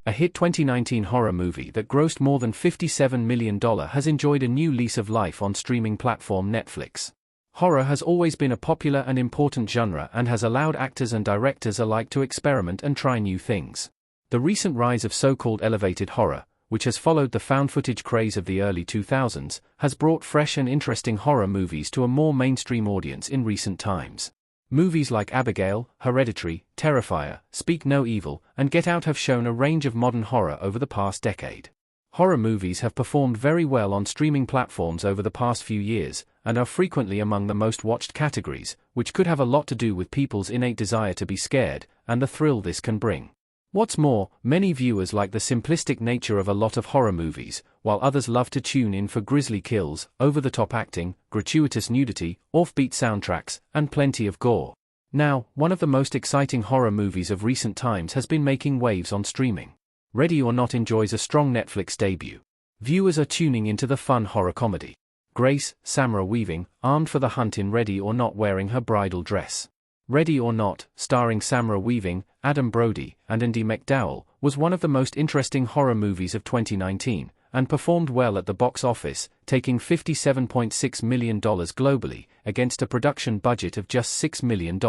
A hit 2019 horror movie that grossed more than $57 million has enjoyed a new lease of life on streaming platform Netflix. Horror has always been a popular and important genre and has allowed actors and directors alike to experiment and try new things. The recent rise of so-called elevated horror, which has followed the found-footage craze of the early 2000s, has brought fresh and interesting horror movies to a more mainstream audience in recent times. Movies like Abigail, Hereditary, Terrifier, Speak No Evil, and Get Out have shown a range of modern horror over the past decade. Horror movies have performed very well on streaming platforms over the past few years, and are frequently among the most watched categories, which could have a lot to do with people's innate desire to be scared, and the thrill this can bring. What's more, many viewers like the simplistic nature of a lot of horror movies, while others love to tune in for grisly kills, over-the-top acting, gratuitous nudity, offbeat soundtracks, and plenty of gore. Now, one of the most exciting horror movies of recent times has been making waves on streaming. Ready or Not enjoys a strong Netflix debut. Viewers are tuning into the fun horror comedy. Grace, Samara Weaving, armed for the hunt in Ready or Not wearing her bridal dress. Ready or Not, starring Samara Weaving, Adam Brody, and Andie MacDowell, was one of the most interesting horror movies of 2019, and performed well at the box office, taking $57.6 million globally, against a production budget of just $6 million.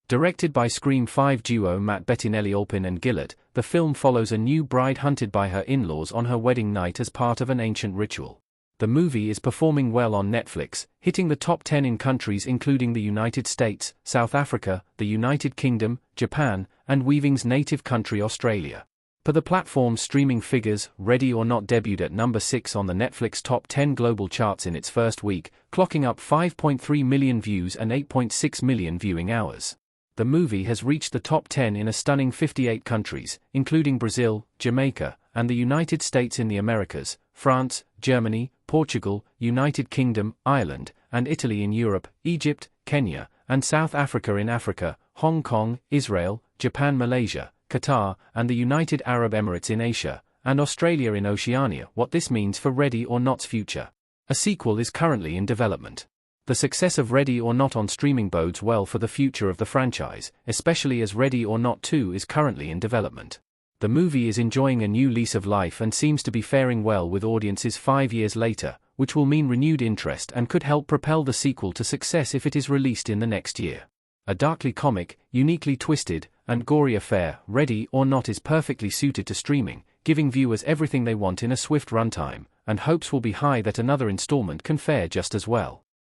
Directed by Scream 5 duo Matt Bettinelli-Olpin and Gillett, the film follows a new bride hunted by her in-laws on her wedding night as part of an ancient ritual. The movie is performing well on Netflix, hitting the top 10 in countries including the United States, South Africa, the United Kingdom, Japan, and Weaving's native country Australia. Per the platform's streaming figures, Ready or Not debuted at number 6 on the Netflix top 10 global charts in its first week, clocking up 5.3 million views and 8.6 million viewing hours. The movie has reached the top 10 in a stunning 58 countries, including Brazil, Jamaica, and the United States in the Americas, France, Germany, Portugal, United Kingdom, Ireland, and Italy in Europe, Egypt, Kenya, and South Africa in Africa, Hong Kong, Israel, Japan, Malaysia, Qatar, and the United Arab Emirates in Asia, and Australia in Oceania. What this means for Ready or Not's future. A sequel is currently in development. The success of Ready or Not on streaming bodes well for the future of the franchise, especially as Ready or Not 2 is currently in development. The movie is enjoying a new lease of life and seems to be faring well with audiences 5 years later, which will mean renewed interest and could help propel the sequel to success if it is released in the next year. A darkly comic, uniquely twisted, and gory affair, Ready or Not is perfectly suited to streaming, giving viewers everything they want in a swift runtime, and hopes will be high that another installment can fare just as well.